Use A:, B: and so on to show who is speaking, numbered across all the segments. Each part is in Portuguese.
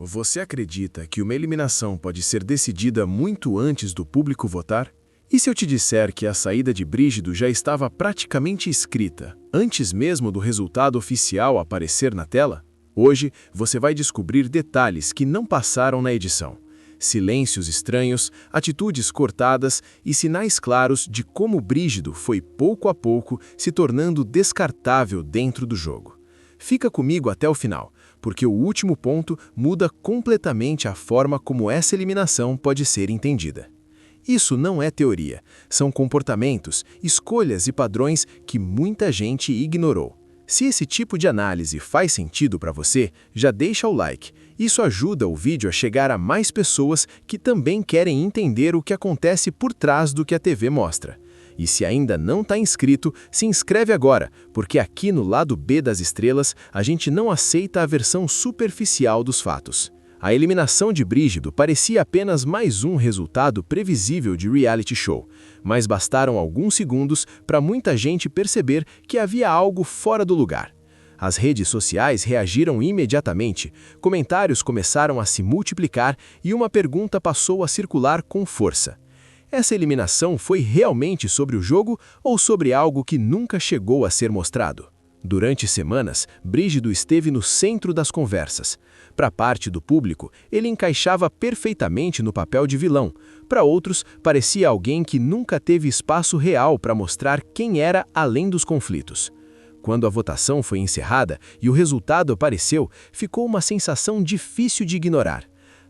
A: Você acredita que uma eliminação pode ser decidida muito antes do público votar? E se eu te disser que a saída de Brígido já estava praticamente escrita, antes mesmo do resultado oficial aparecer na tela? Hoje, você vai descobrir detalhes que não passaram na edição. Silêncios estranhos, atitudes cortadas e sinais claros de como Brígido foi pouco a pouco se tornando descartável dentro do jogo. Fica comigo até o final, porque o último ponto muda completamente a forma como essa eliminação pode ser entendida. Isso não é teoria, são comportamentos, escolhas e padrões que muita gente ignorou. Se esse tipo de análise faz sentido para você, já deixa o like. Isso ajuda o vídeo a chegar a mais pessoas que também querem entender o que acontece por trás do que a TV mostra. E se ainda não está inscrito, se inscreve agora, porque aqui no lado B das estrelas, a gente não aceita a versão superficial dos fatos. A eliminação de Brígido parecia apenas mais um resultado previsível de reality show, mas bastaram alguns segundos para muita gente perceber que havia algo fora do lugar. As redes sociais reagiram imediatamente, comentários começaram a se multiplicar e uma pergunta passou a circular com força. Essa eliminação foi realmente sobre o jogo ou sobre algo que nunca chegou a ser mostrado? Durante semanas, Brígido esteve no centro das conversas. Para parte do público, ele encaixava perfeitamente no papel de vilão. Para outros, parecia alguém que nunca teve espaço real para mostrar quem era além dos conflitos. Quando a votação foi encerrada e o resultado apareceu, ficou uma sensação difícil de ignorar.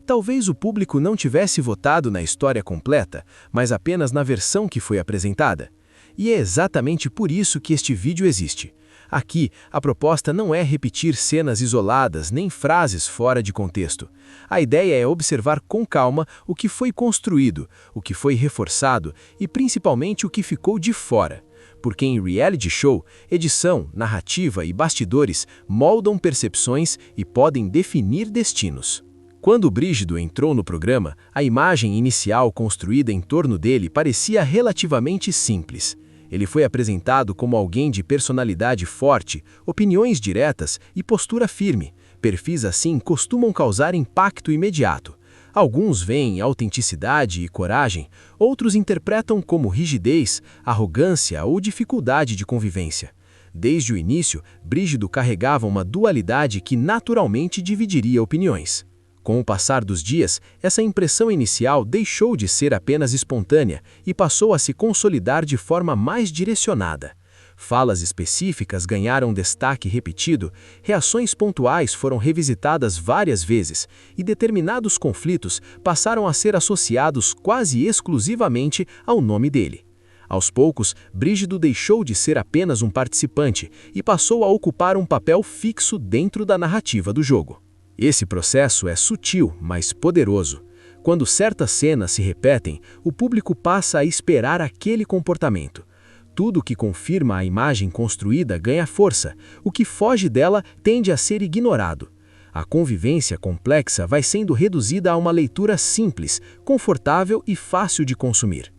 A: Talvez o público não tivesse votado na história completa, mas apenas na versão que foi apresentada. E é exatamente por isso que este vídeo existe. Aqui, a proposta não é repetir cenas isoladas nem frases fora de contexto. A ideia é observar com calma o que foi construído, o que foi reforçado e principalmente o que ficou de fora. Porque em reality show, edição, narrativa e bastidores moldam percepções e podem definir destinos. Quando Brígido entrou no programa, a imagem inicial construída em torno dele parecia relativamente simples. Ele foi apresentado como alguém de personalidade forte, opiniões diretas e postura firme. Perfis assim costumam causar impacto imediato. Alguns veem autenticidade e coragem, outros interpretam como rigidez, arrogância ou dificuldade de convivência. Desde o início, Brígido carregava uma dualidade que naturalmente dividiria opiniões. Com o passar dos dias, essa impressão inicial deixou de ser apenas espontânea e passou a se consolidar de forma mais direcionada. Falas específicas ganharam destaque repetido, reações pontuais foram revisitadas várias vezes e determinados conflitos passaram a ser associados quase exclusivamente ao nome dele. Aos poucos, Brígido deixou de ser apenas um participante e passou a ocupar um papel fixo dentro da narrativa do jogo. Esse processo é sutil, mas poderoso. Quando certas cenas se repetem, o público passa a esperar aquele comportamento. Tudo que confirma a imagem construída ganha força, o que foge dela tende a ser ignorado. A convivência complexa vai sendo reduzida a uma leitura simples, confortável e fácil de consumir.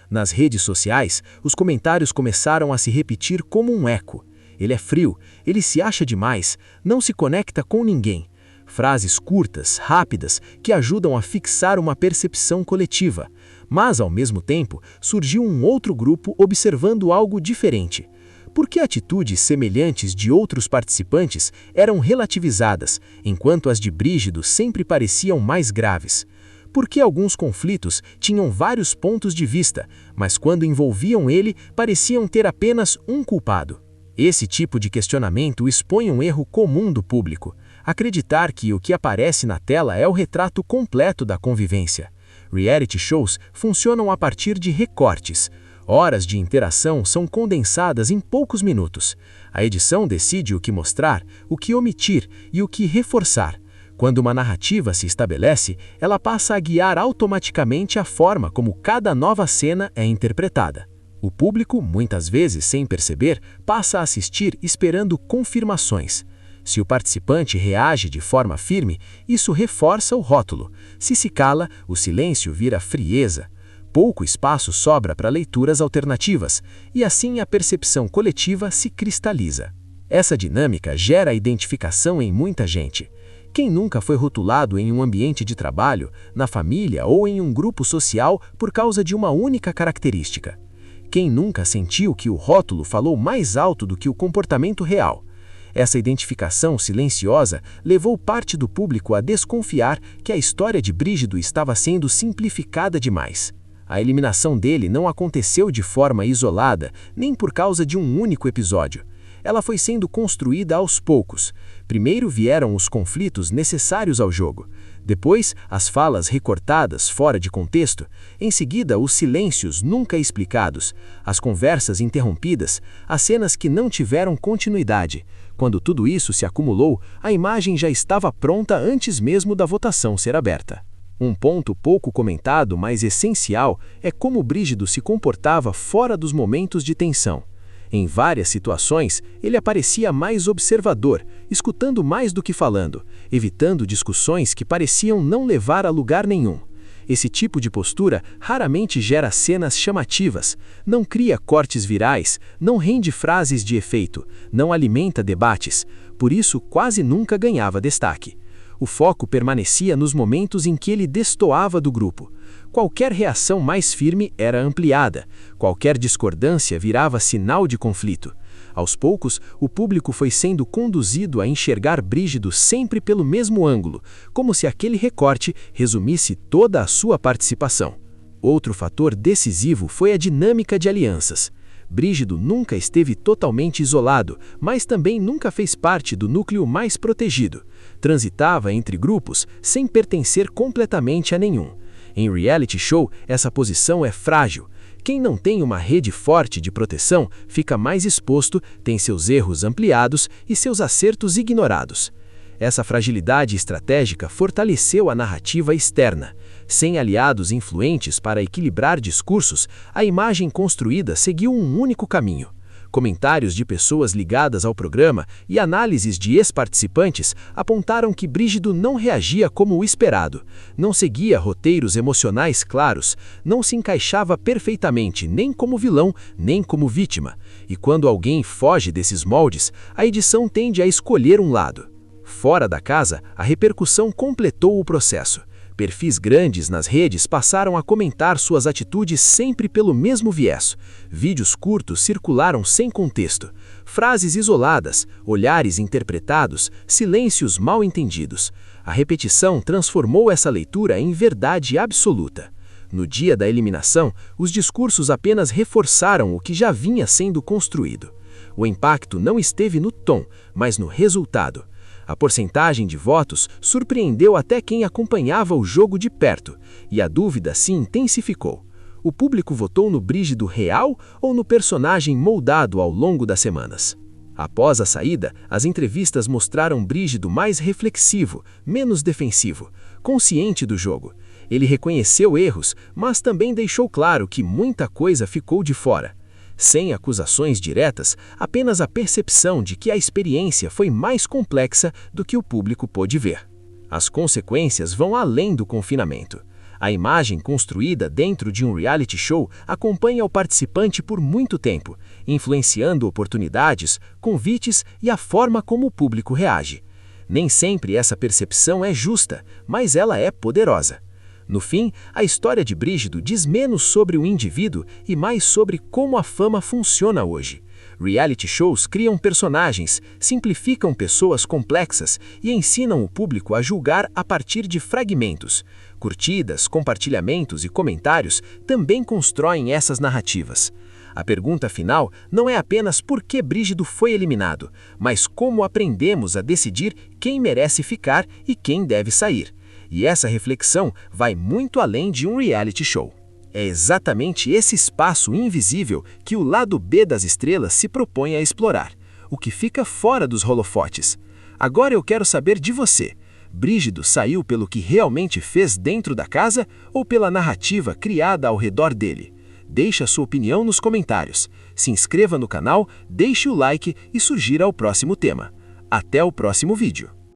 A: Nas redes sociais, os comentários começaram a se repetir como um eco. Ele é frio, ele se acha demais, não se conecta com ninguém. Frases curtas, rápidas, que ajudam a fixar uma percepção coletiva. Mas, ao mesmo tempo, surgiu um outro grupo observando algo diferente. Por que atitudes semelhantes de outros participantes eram relativizadas, enquanto as de Brígido sempre pareciam mais graves? Por que alguns conflitos tinham vários pontos de vista, mas quando envolviam ele, pareciam ter apenas um culpado? Esse tipo de questionamento expõe um erro comum do público. Acreditar que o que aparece na tela é o retrato completo da convivência. Reality shows funcionam a partir de recortes. Horas de interação são condensadas em poucos minutos. A edição decide o que mostrar, o que omitir e o que reforçar. Quando uma narrativa se estabelece, ela passa a guiar automaticamente a forma como cada nova cena é interpretada. O público, muitas vezes sem perceber, passa a assistir esperando confirmações. Se o participante reage de forma firme, isso reforça o rótulo. Se cala, o silêncio vira frieza. Pouco espaço sobra para leituras alternativas, e assim a percepção coletiva se cristaliza. Essa dinâmica gera identificação em muita gente.
B: Quem nunca foi rotulado em um ambiente de trabalho, na família ou em um grupo social por causa de uma única característica? Quem nunca sentiu que o rótulo falou mais alto do que o comportamento real? Essa identificação silenciosa levou parte do público a desconfiar que a história de Brígido estava sendo simplificada demais. A eliminação dele não aconteceu de forma isolada, nem por causa de um único episódio. Ela foi sendo construída aos poucos. Primeiro vieram os conflitos necessários ao jogo. Depois, as falas recortadas fora de contexto. Em seguida, os silêncios nunca explicados, as conversas interrompidas, as cenas que não tiveram continuidade. Quando tudo isso se acumulou, a imagem já estava pronta antes mesmo da votação ser aberta. Um ponto pouco comentado, mas essencial, é como Brígido se comportava fora dos momentos de tensão. Em várias situações, ele aparecia mais observador, escutando mais do que falando, evitando discussões que pareciam não levar a lugar nenhum. Esse tipo de postura raramente gera cenas chamativas, não cria cortes virais, não rende frases de efeito, não alimenta debates, por isso quase nunca ganhava destaque. O foco permanecia nos momentos em que ele destoava do grupo. Qualquer reação mais firme era ampliada, qualquer discordância virava sinal de conflito. Aos poucos, o público foi sendo conduzido a enxergar Brígido sempre pelo mesmo ângulo, como se aquele recorte resumisse toda a sua participação. Outro fator decisivo foi a dinâmica de alianças. Brígido nunca esteve totalmente isolado, mas também nunca fez parte do núcleo mais protegido. Transitava entre grupos sem pertencer completamente a nenhum. Em reality show, essa posição é frágil. Quem não tem uma rede forte de proteção fica mais exposto, tem seus erros ampliados e seus acertos ignorados. Essa fragilidade estratégica fortaleceu a narrativa externa. Sem aliados influentes para equilibrar discursos, a imagem construída seguiu um único caminho. Comentários de pessoas ligadas ao programa e análises de ex-participantes apontaram que Brígido não reagia como o esperado, não seguia roteiros emocionais claros, não se encaixava perfeitamente nem como vilão, nem como vítima. E quando alguém foge desses moldes, a edição tende a escolher um lado. Fora da casa, a repercussão completou o processo. Perfis grandes nas redes passaram a comentar suas atitudes sempre pelo mesmo viés. Vídeos curtos circularam sem contexto. Frases isoladas, olhares interpretados, silêncios mal entendidos. A repetição transformou essa leitura em verdade absoluta. No dia da eliminação, os discursos apenas reforçaram o que já vinha sendo construído. O impacto não esteve no tom, mas no resultado. A porcentagem de votos surpreendeu até quem acompanhava o jogo de perto, e a dúvida se intensificou. O público votou no Brígido real ou no personagem moldado ao longo das semanas? Após a saída, as entrevistas mostraram Brígido mais reflexivo, menos defensivo, consciente do jogo. Ele reconheceu erros, mas também deixou claro que muita coisa ficou de fora. Sem acusações diretas, apenas a percepção de que a experiência foi mais complexa do que o público pôde ver. As consequências vão além do confinamento. A imagem construída dentro de um reality show acompanha o participante por muito tempo, influenciando oportunidades, convites e a forma como o público reage. Nem sempre essa percepção é justa, mas ela é poderosa. No fim, a história de Brígido diz menos sobre o indivíduo e mais sobre como a fama funciona hoje. Reality shows criam personagens, simplificam pessoas complexas e ensinam o público a julgar a partir de fragmentos. Curtidas, compartilhamentos e comentários também constroem essas narrativas. A pergunta final não é apenas por que Brígido foi eliminado, mas como aprendemos a decidir quem merece ficar e quem deve sair. E essa reflexão vai muito além de um reality show. É exatamente esse espaço invisível que o lado B das estrelas se propõe a explorar, o que fica fora dos holofotes. Agora eu quero saber de você. Brígido saiu pelo que realmente fez dentro da casa ou pela narrativa criada ao redor dele? Deixe a sua opinião nos comentários. Se inscreva no canal, deixe o like e sugira o próximo tema. Até o próximo vídeo.